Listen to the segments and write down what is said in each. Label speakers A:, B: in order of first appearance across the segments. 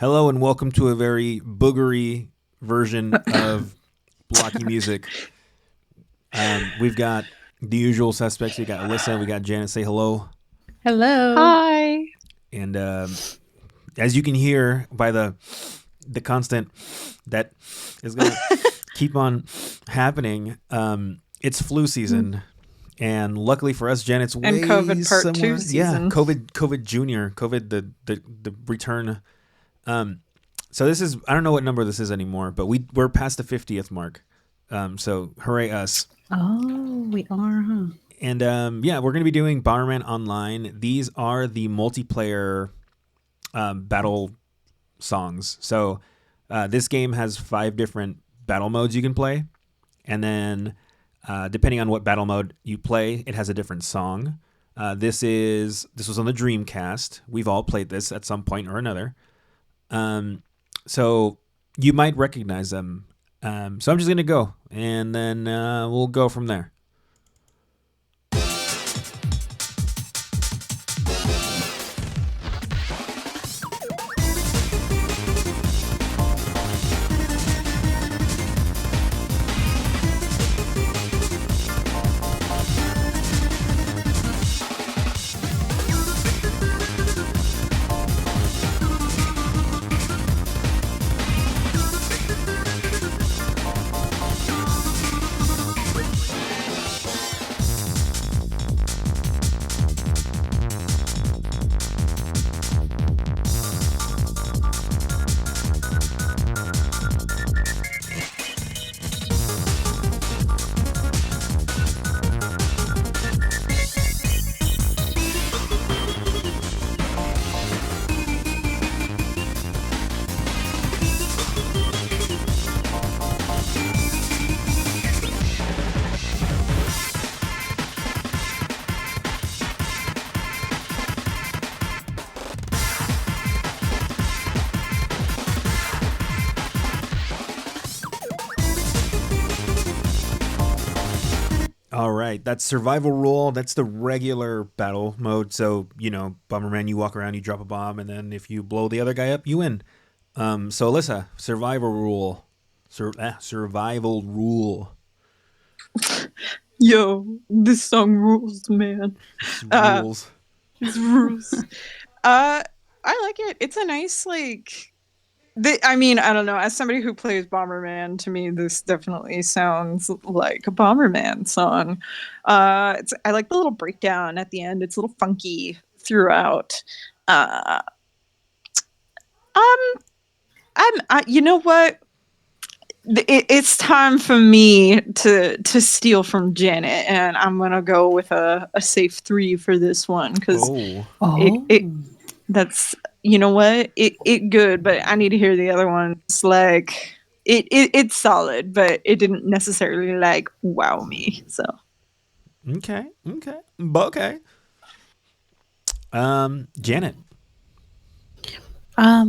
A: Hello and welcome to a very boogery version of Blocky music. We've got the usual suspects. We got Alyssa, we got Janet. Say hello.
B: Hello.
C: Hi.
A: And as you can hear by the constant that is going to keep on happening, it's flu season. And luckily for us, Janet's way
C: And COVID part
A: somewhere.
C: 2 season.
A: Yeah, COVID Junior, COVID the return. So this is, I don't know what number this is anymore, but we're past the 50th mark. So hooray us.
B: Oh, we are, huh?
A: And yeah, we're going to be doing Bomberman Online. These are the multiplayer battle songs. So this game has 5 different battle modes you can play. And then depending on what battle mode you play, it has a different song. This was on the Dreamcast. We've all played this at some point or another. So you might recognize them. So I'm just going to go, and then we'll go from there. All right, that's survival rule. That's the regular battle mode. So, Bomberman, you walk around, you drop a bomb, and then if you blow the other guy up, you win. So, Alyssa, survival rule. Survival rule.
C: Yo, this song rules, man.
A: Rules.
C: It rules. I like it. It's a nice, I don't know. As somebody who plays Bomberman, to me, this definitely sounds like a Bomberman song. I like the little breakdown at the end. It's a little funky throughout. You know what? It's time for me to steal from Janet, and I'm gonna go with a safe 3 for this one because that's, you know what, it good, but I need to hear the other one. It's like it's solid, but it didn't necessarily wow me. So
A: Okay. Janet.
B: I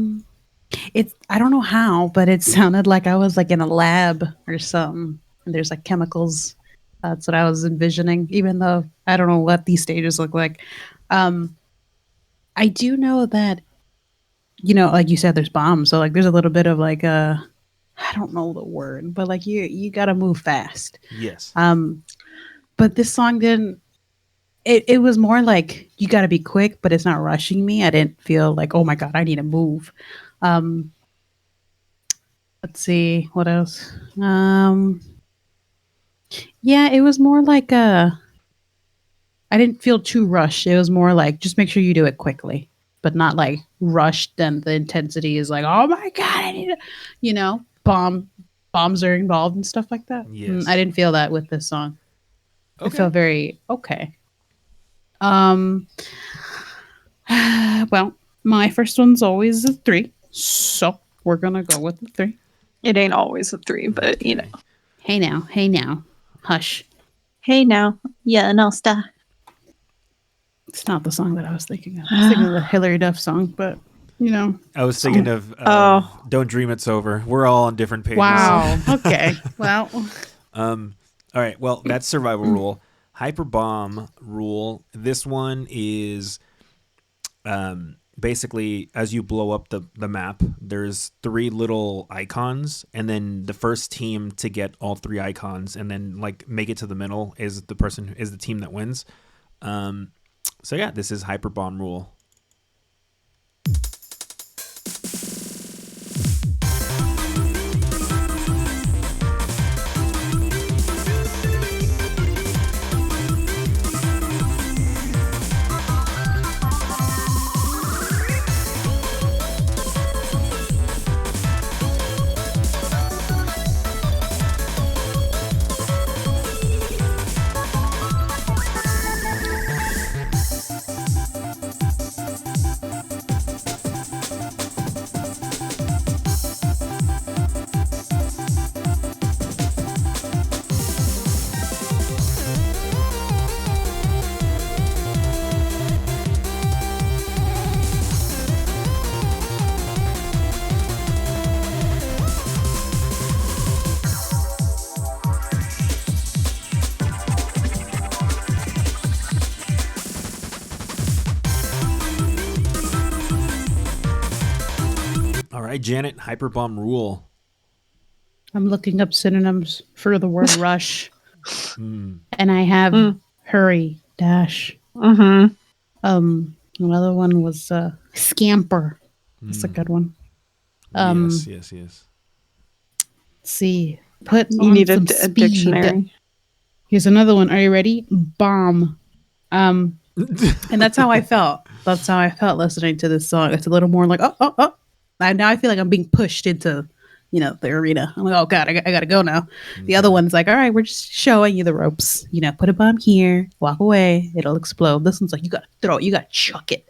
B: don't know how, but it sounded like I was in a lab or something. And there's chemicals. That's what I was envisioning, even though I don't know what these stages look like. I do know that, like you said, there's bombs. So there's a little bit of I don't know the word, but you got to move fast.
A: Yes.
B: But this song didn't. It was more like you got to be quick, but it's not rushing me. I didn't feel like, oh my god, I need to move. Let's see what else. Yeah, it was more I didn't feel too rushed. It was more just make sure you do it quickly, but not rushed. Then the intensity is oh my god, I need to, bombs are involved and stuff like that.
A: Yes.
B: I didn't feel that with this song.
A: Okay.
B: It felt very okay. Well, my first one's always a 3, so we're gonna go with the 3.
C: it ain't always a 3, but
B: Hey now, hush.
C: Hey now, yeah, no stop.
B: It's not the song that I was thinking of. I was thinking of the Hilary Duff song, but
A: I was thinking of Don't Dream It's Over. We're all on different pages.
B: Wow. Okay. Well.
A: All right. Well, that's survival rule. Hyper bomb rule. This one is basically, as you blow up the map, there's 3 little icons, and then the first team to get all 3 icons and then like make it to the middle is the team that wins. So yeah, this is Hyper Bomb Rule. All right, Janet, Hyper Bomb Rule.
B: I'm looking up synonyms for the word rush. And I have hurry, dash.
C: Mm-hmm.
B: Another one was scamper. That's a good one.
A: Yes.
B: Let's see. Put
C: You
B: on
C: need
B: some
C: a
B: speed.
C: dictionary.
B: Here's another one. Are you ready? Bomb. And that's how I felt. That's how I felt listening to this song. It's a little more like, oh. Now I feel like I'm being pushed into, the arena. I'm like, oh God, I gotta go now. The other one's like, all right, we're just showing you the ropes. Put a bomb here, walk away, it'll explode. This one's like, you gotta throw it, you gotta chuck it.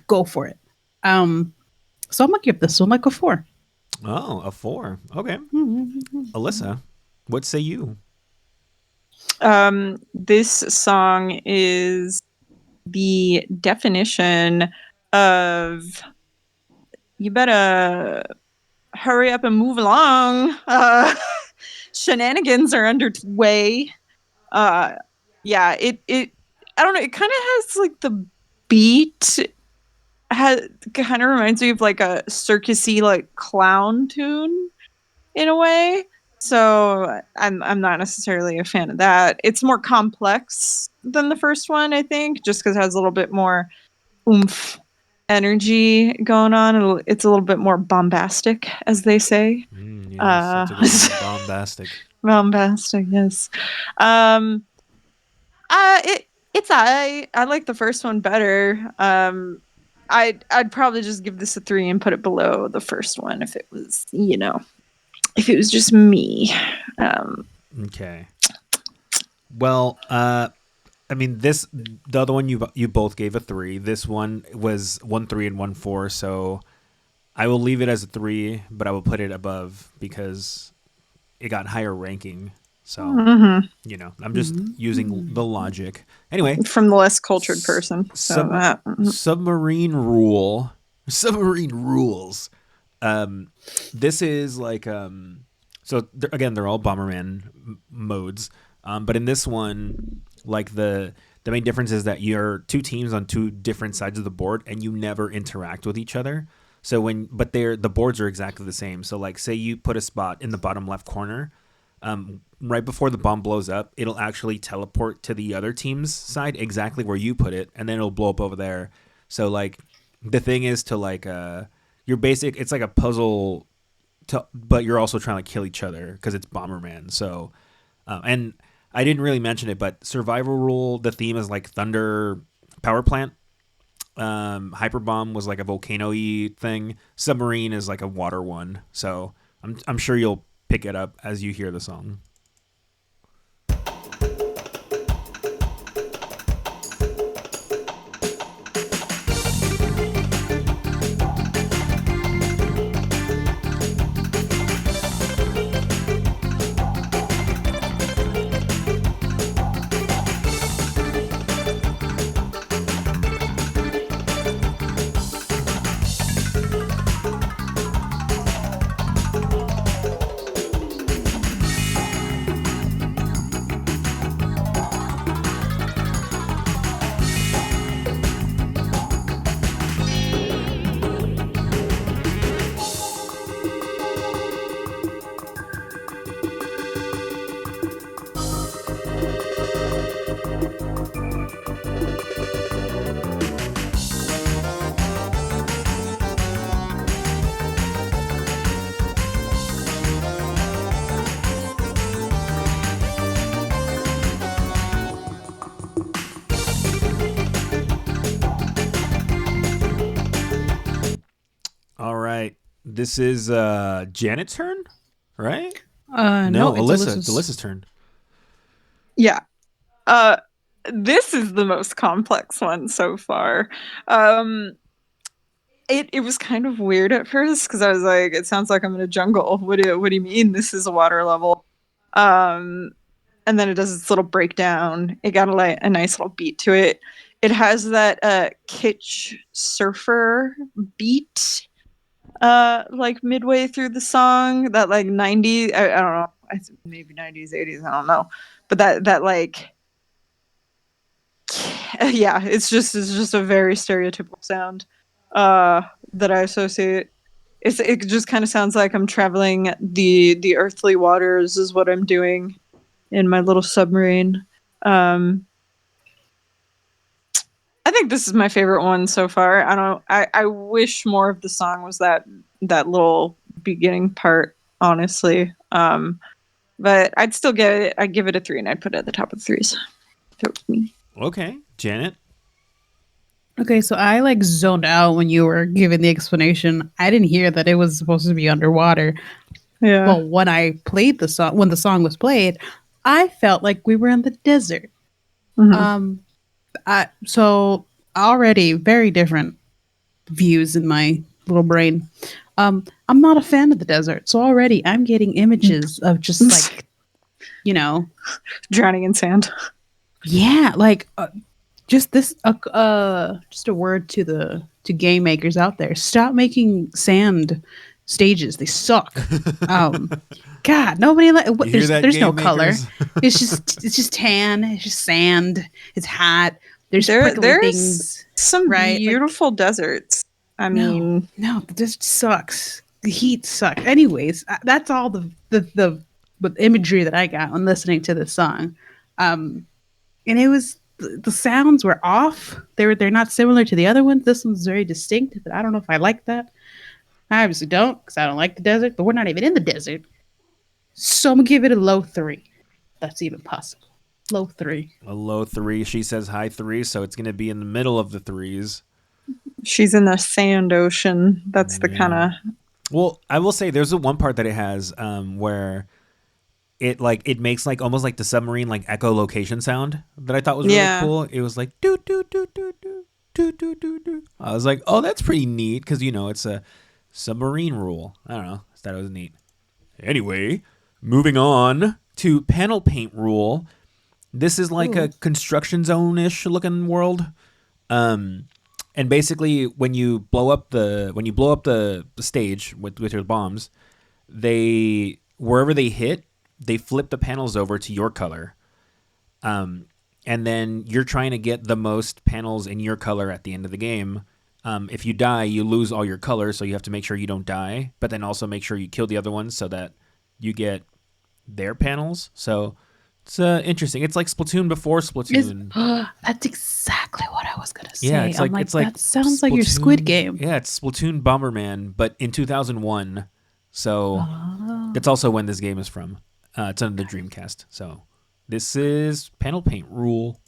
B: Go for it. So I'm gonna give this one like a 4.
A: Oh, a 4. Okay. Alyssa, what say you?
C: This song is the definition of you better hurry up and move along. Shenanigans are underway. Yeah, it I don't know, it kind of has like the beat kind of reminds me of like a circusy like clown tune in a way. So I'm not necessarily a fan of that. It's more complex than the first one, I think, just because it has a little bit more oomph, energy going on. It's a little bit more bombastic, as they say.
A: Yes, that's a good one. Bombastic.
C: Bombastic, yes. It's I like the first one better. I'd probably just give this a 3 and put it below the first one if it was, if it was just me.
A: Okay. Well, I mean, the other one you both gave a 3. This one was 1 3 and 1 4. So I will leave it as a 3, but I will put it above because it got higher ranking. So I'm just using the logic. Anyway,
C: from the less cultured person.
A: Submarine rules. This is like they're all Bomberman modes. But in this one, like the main difference is that you're 2 teams on 2 different sides of the board and you never interact with each other. So the boards are exactly the same. So like say you put a spot in the bottom left corner, right before the bomb blows up, it'll actually teleport to the other team's side exactly where you put it, and then it'll blow up over there. So like the thing is to like it's like a puzzle but you're also trying to kill each other because it's Bomberman. So and I didn't really mention it, but survival rule, the theme is like thunder power plant. Hyper bomb was like a volcano-y thing. Submarine is like a water one. So I'm sure you'll pick it up as you hear the song. All right. This is Janet's turn, right?
B: No,
A: No,
B: it's
A: Alyssa. It's
B: Alyssa's.
A: Alyssa's turn.
C: Yeah. Uh, this is the most complex one so far. Um, it was kind of weird at first because I was like, it sounds like I'm in a jungle. What do you mean this is a water level? Um, and then it does its little breakdown. It got a nice little beat to it. It has that kitsch surfer beat like midway through the song, that like 90s, I don't know, maybe 90s 80s, I don't know, but that like yeah, it's just a very stereotypical sound that I associate. It just kind of sounds like I'm traveling the earthly waters is what I'm doing in my little submarine. um I think this is my favorite one so far. I wish more of the song was that little beginning part, honestly. But I'd give it a 3, and I'd put it at the top of threes if it was me.
A: Okay, Janet.
B: Okay, so I like zoned out when you were giving the explanation. I didn't hear that it was supposed to be underwater.
C: Yeah.
B: Well, when I played the song, when the song was played, I felt like we were in the desert.
C: Mhm.
B: Um, so already very different views in my little brain. I'm not a fan of the desert, so already I'm getting images of just like, you know,
C: Drowning in sand.
B: yeah, like just this. Just a word to the game makers out there: stop making sand stages. They suck. Um, God, nobody like.
A: You hear
B: There's
A: that,
B: no
A: game
B: color.
A: makers?
B: It's just tan. It's just sand. It's hot. There's prickly
C: There's
B: things,
C: some
B: right? Like
C: beautiful deserts. I
B: no,
C: mean,
B: no, this sucks. The heat sucks. Anyways, that's all the imagery that I got when listening to this song. And it was the sounds were off. They're not similar to the other ones. This one's very distinct, but I don't know if I like that. I obviously don't because I don't like the desert. But we're not even in the desert, so I'm gonna give it a low 3. That's even possible. Low 3.
A: A low 3. She says high 3, so it's going to be in the middle of the threes.
C: she's in the sand ocean. That's the kind
A: Yeah.
C: of
A: Well, I will say there's a one part that it has where it makes like almost like the submarine like echolocation sound that I thought was really
C: yeah.
A: cool. It was like doo doo doo doo doo doo doo doo doo. I was like, oh, that's pretty neat because it's a submarine rule. I don't know. I thought it was neat. Anyway, moving on to panel paint rule. This is like a
B: Ooh.
A: construction zone-ish looking world. And basically when you blow up the stage with your bombs, they wherever they hit, they flip the panels over to your color. And then you're trying to get the most panels in your color at the end of the game. If you die, you lose all your colors, so you have to make sure you don't die, but then also make sure you kill the other ones so that you get their panels. So it's interesting. It's like Splatoon before Splatoon.
B: That's exactly what I was gonna say.
A: Yeah, it's like
B: that sounds like your Squid Game.
A: Yeah, it's Splatoon Bomberman, but in 2001. So
B: Oh.
A: that's also when this game is from. It's on the Dreamcast. So this is panel paint rule.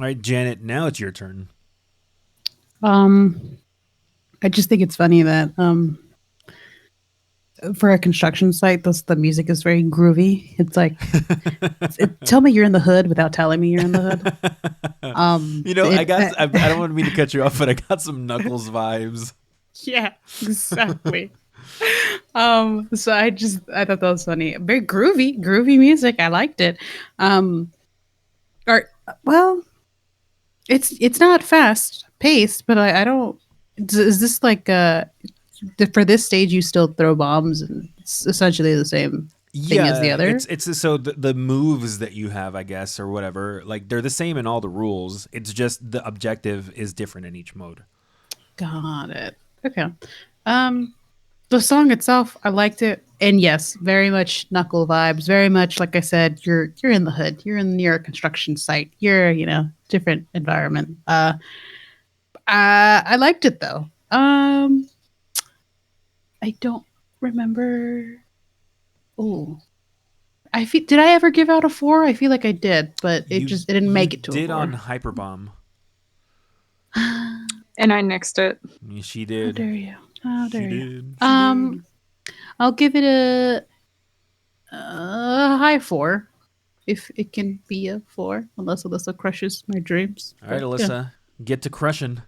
A: All right, Janet, now it's your turn.
B: I just think it's funny that for a construction site, the music is very groovy. It's like, tell me you're in the hood without telling me you're in the hood.
A: I don't want me to cut you off, but I got some Knuckles vibes.
B: Yeah, exactly. So I thought that was funny. Very groovy music. I liked it. Or well, it's not fast paced, but I don't. Is this like for this stage you still throw bombs and it's essentially the same thing as the other?
A: It's so the moves that you have, I guess, or whatever, like they're the same in all the rules. It's just the objective is different in each mode.
B: Got it. Okay. The song itself, I liked it, and yes, very much Knuckle vibes. Very much, like I said, you're in the hood. You're near a construction site. You're different environment. I liked it though. I don't remember. Oh, did I ever give out a 4? I feel like I did, but it didn't make it to a 4.
A: Did on Hyperbomb.
C: And I nixed it.
A: She did.
B: How dare you? How dare you?
A: Did.
B: I'll give it a high 4, if it can be a 4, unless Alyssa crushes my dreams.
A: All right, Alyssa, get to crushing.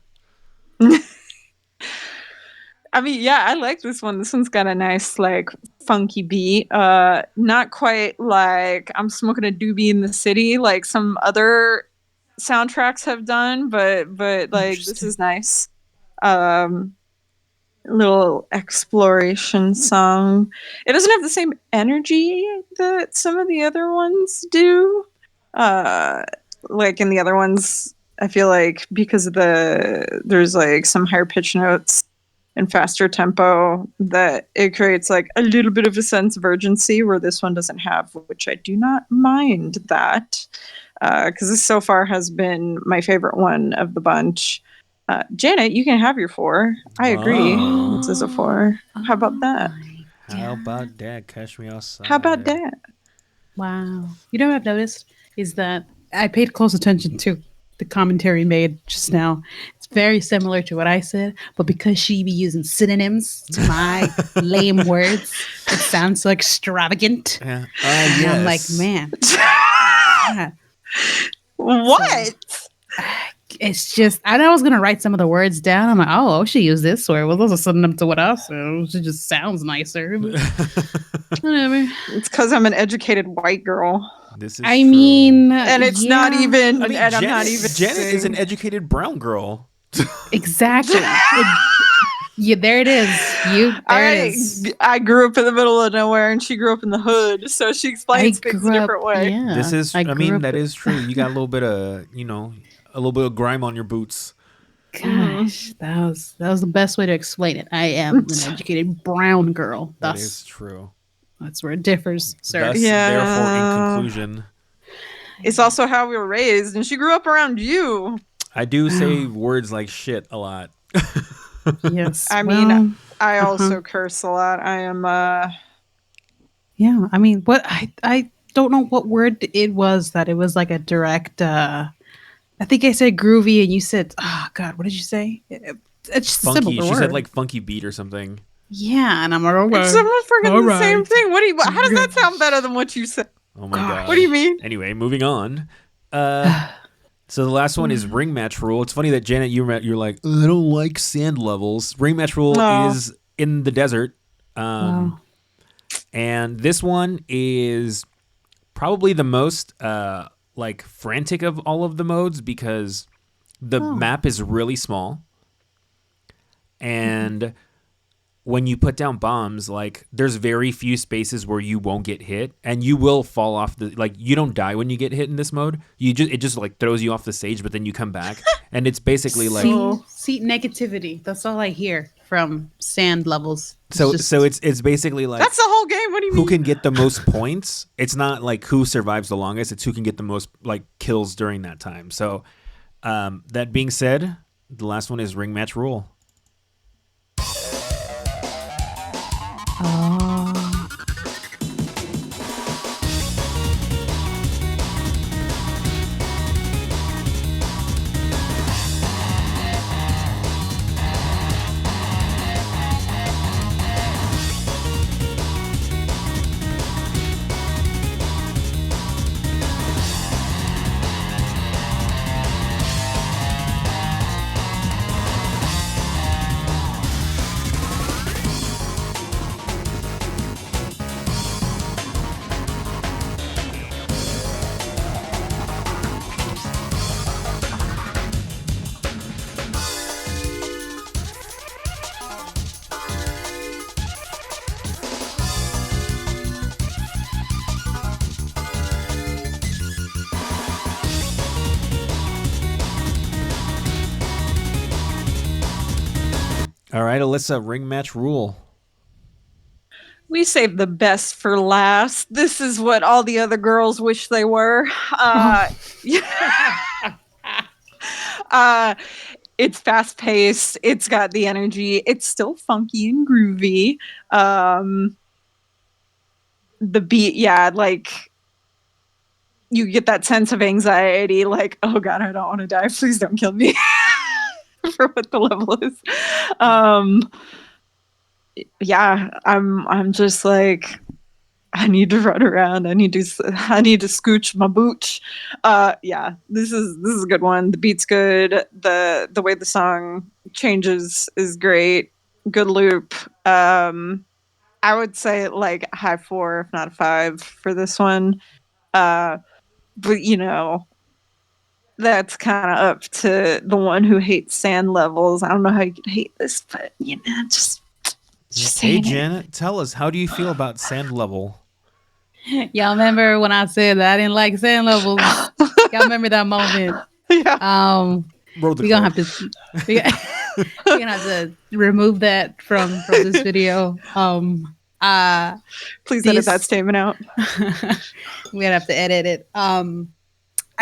C: I mean, yeah, I like this one. This one's got a nice, like, funky beat. Not quite like I'm smoking a doobie in the city, like some other soundtracks have done, but like this is nice. Little exploration song. It doesn't have the same energy that some of the other ones do. Like in the other ones, I feel like because of there's like some higher pitch notes and faster tempo, that it creates like a little bit of a sense of urgency where this one doesn't have, which I do not mind that, because this so far has been my favorite one of the bunch. Janet, you can have your 4. I agree. This is a 4. How about that?
A: How about that? Catch me outside.
C: How about that?
B: Wow. You know what I've noticed is that I paid close attention to the commentary made just now. It's very similar to what I said, but because she be using synonyms to my lame words, it sounds so extravagant.
A: Yeah.
B: And
A: yes.
B: I'm like, man. Yeah.
C: What?
B: It's just, I was going to write some of the words down. I'm like, oh, she used this word. Well, those are synonym to what else? So it just sounds nicer. Whatever.
C: It's because I'm an educated white girl.
A: This is
B: I
A: true.
B: mean,
C: and it's not even.
A: I mean,
C: and
A: Janet,
C: I'm not even.
A: Janet
C: saying.
A: is an educated brown girl.
B: Exactly. Yeah, there it is. It is.
C: I grew up in the middle of nowhere, and she grew up in the hood, so she explains things a different way.
B: Yeah,
A: This is. I mean, that is true. You got a little bit of, a little bit of grime on your boots.
B: Gosh, that was the best way to explain it. I am an educated brown girl.
A: That is true.
B: That's where it differs, sir.
A: Thus, therefore, in conclusion,
C: it's also how we were raised, and she grew up around you.
A: I do say words like shit a lot.
B: Yes.
C: I mean, I also curse a lot. I am.
B: Yeah. I mean, what I don't know what word it was that it was like a direct. I think I said groovy, and you said, "Oh God, what did you say?" It's just
A: funky.
B: a similar
A: She
B: word.
A: said like funky beat or something.
B: Yeah, and I'm like, okay.
C: Someone forgot the same thing. How does that sound better than what you said?
A: Oh my God.
C: What do you mean?
A: Anyway, moving on. So the last one is ring match rule. It's funny that Janet, you're like, I don't like sand levels. Ring match rule is in the desert. And this one is probably the most like frantic of all of the modes because the map is really small. And when you put down bombs, like there's very few spaces where you won't get hit, and you will fall off the, like you don't die when you get hit in this mode. It just like throws you off the stage, but then you come back, and it's basically like
B: seat negativity. That's all I hear from sand levels.
A: So it's basically like
C: that's the whole game. What do you mean?
A: Who can get the most points? It's not like who survives the longest. It's who can get the most like kills during that time. So that being said, the last one is ring match rule. All right, Alyssa, ring match rule.
C: We saved the best for last. This is what all the other girls wish they were. It's fast paced. It's got the energy. It's still funky and groovy. The beat, yeah, like you get that sense of anxiety, like, oh god, I don't want to die. Please don't kill me. For what the level is. Yeah, I'm just like, I need to run around. I need to scooch my booch. Yeah, this is a good one. The beat's good. The way the song changes is great. Good loop. I would say like high 4, if not a 5 for this one. But you know, that's kind of up to the one who hates sand levels. I don't know how you could hate this, but you know, just
A: Hey, Janet, tell us, how do you feel about sand level?
B: Y'all remember when I said that I didn't like sand levels? Y'all remember that moment?
C: Yeah.
A: We're
B: gonna have to we're gonna have to remove that from this video.
C: Please edit that statement out.
B: We're gonna have to edit it.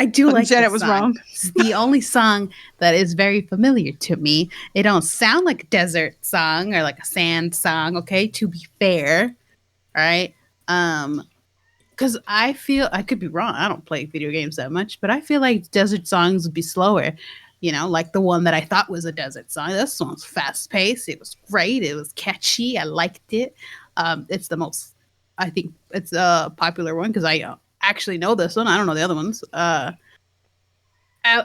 B: I do like
C: Janet was wrong.
B: It's the only song that is very familiar to me. It don't sound like a desert song or like a sand song, okay? To be fair. All right. Because I feel, I could be wrong. I don't play video games that much, but I feel like desert songs would be slower. You know, like the one that I thought was a desert song. This one's fast paced. It was great. It was catchy. I liked it. It's the most, I think it's a popular one because I actually know this one. I don't know the other ones. I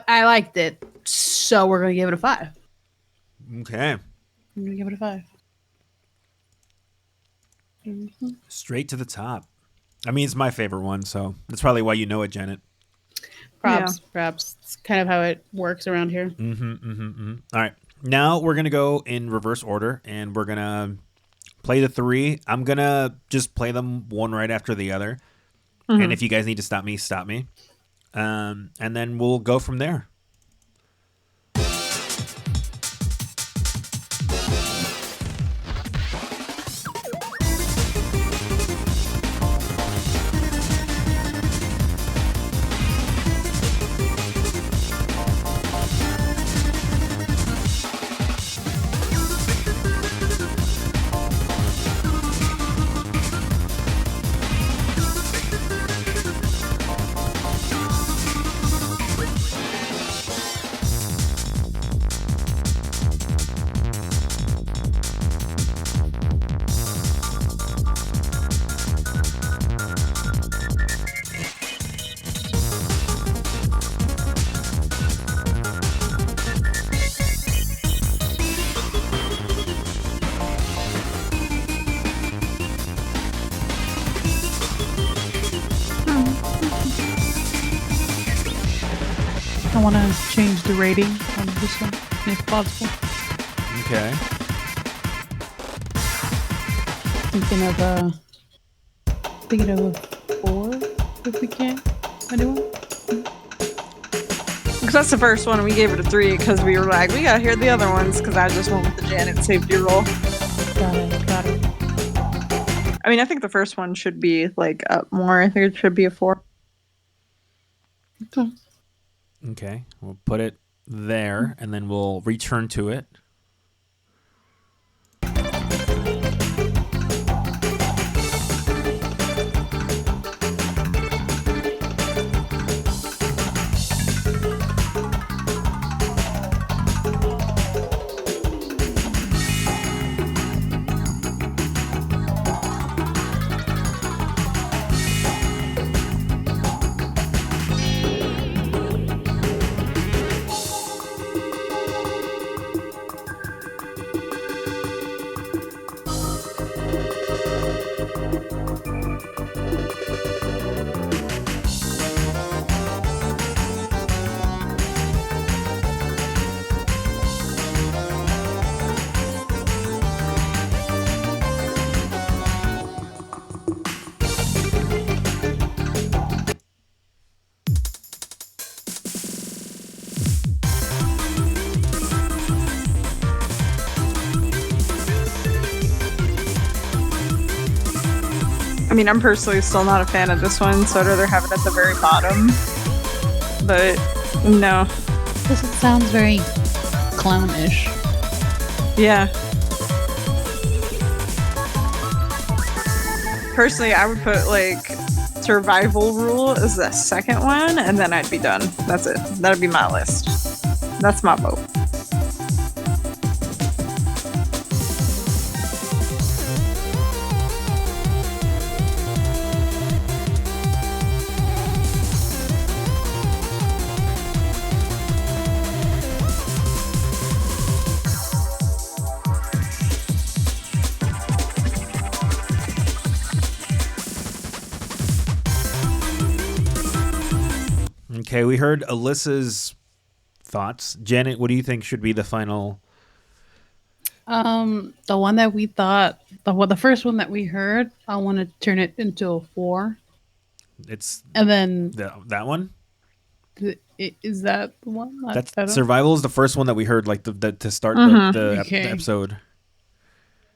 B: liked it. So we're going to give it a 5.
A: Okay.
B: I'm going to give it a 5. Mm-hmm.
A: Straight to the top. I mean, it's my favorite one, so that's probably why you know it, Janet.
B: Perhaps. It's kind of how it works around here.
A: All right. Now we're going to go in reverse order, and we're going to play the 3. I'm going to just play them one right after the other. Mm-hmm. And if you guys need to stop me, stop me. And then we'll go from there.
B: I want to change the rating on this one, if possible.
A: Okay.
B: Thinking of a 4, if we can. Anyone?
C: Because that's the first one, and we gave it a 3 because we were like, we gotta hear the other ones. Because I just went with the Janet safety roll.
B: Got it.
C: I mean, I think the first one should be like up more. I think it should be a 4.
A: Okay, we'll put it there, and then we'll return to it.
C: I mean, I'm personally still not a fan of this one, so I'd rather have it at the very bottom. But no.
B: This sounds very clownish.
C: Yeah. Personally, I would put like survival rule as the second one, and then I'd be done. That's it. That'd be my list. That's my vote.
A: Okay, we heard Alyssa's thoughts. Janet, what do you think should be the final?
B: The one that we thought, the first one that we heard, I want to turn it into a 4.
A: It's
B: And then
A: that one.
B: Is that the one?
A: That's survival is the first one that we heard, like the to start the episode.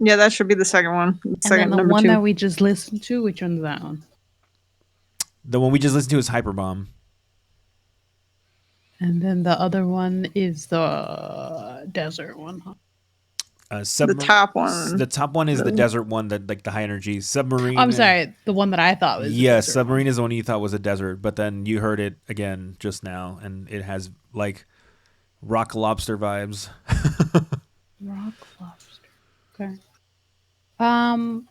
C: Yeah, that should be the second one.
B: And then the one that we just listened to, which one's that one?
A: The one we just listened to is Hyperbomb.
B: And then the other one is the desert one. Huh?
C: The top one.
A: The top one is the desert one, that like the high energy submarine.
B: I'm sorry, the one that I thought was.
A: Yeah, submarine is the one you thought was a desert, but then you heard it again just now, and it has like rock lobster vibes.
B: Rock lobster. Okay. And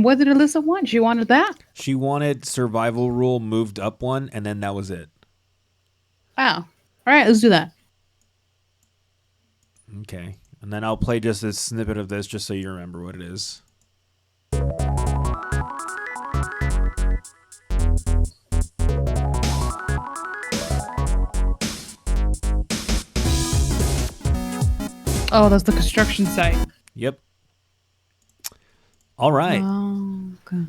B: what did Alyssa want? She wanted that?
A: She wanted survival rule moved up one, and then that was it.
B: Wow. All right, let's do that.
A: Okay. And then I'll play just a snippet of this just so you remember what it is.
B: Oh, that's the construction site.
A: Yep. All right.
B: Oh, okay.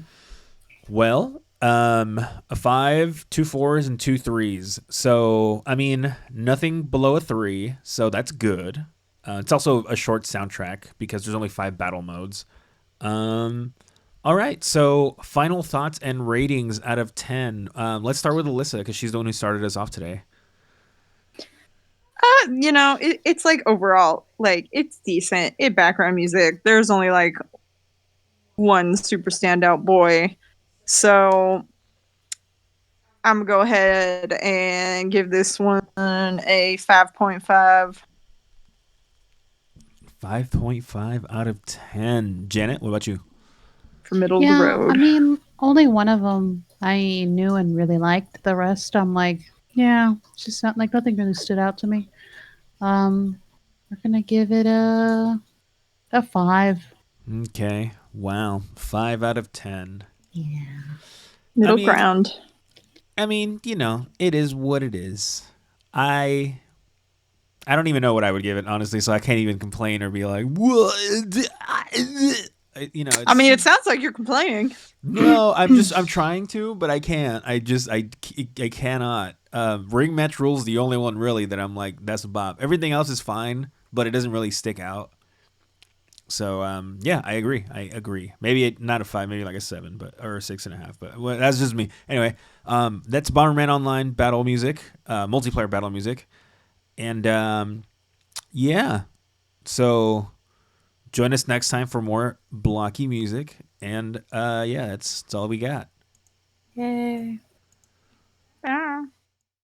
A: Well, a 5, 2 4s, and 2 3s. So, I mean, nothing below a 3, so that's good. It's also a short soundtrack because there's only 5 battle modes. All right, so final thoughts and ratings out of 10. Let's start with Alyssa because she's the one who started us off today.
C: You know, it's like overall, like it's decent. Background music. There's only like one super standout boy. So I'm gonna go ahead and give this one a 5.5.
A: 5.5 out of 10. Janet, what about you?
C: For middle of the road.
B: I mean, only one of them I knew and really liked. The rest, I'm like, yeah, it's just not like nothing really stood out to me. We're gonna give it a 5.
A: Okay. Wow. 5 out of 10.
B: Yeah.
C: Middle ground.
A: I mean, you know, it is what it is. I don't even know what I would give it, honestly, so I can't even complain or be like, what? You know,
C: I mean, it sounds like you're complaining.
A: No, I'm trying to, but I can't. I cannot. Ring match rule's the only one really that I'm like, that's a bop. Everything else is fine, but it doesn't really stick out. So yeah, I agree. Maybe not a 5, maybe like a 7, or a 6.5. But well, that's just me. Anyway, that's Bomberman Online battle music, multiplayer battle music, and yeah. So join us next time for more Blocky music, and yeah, that's all we got.
B: Yay.
C: Ah.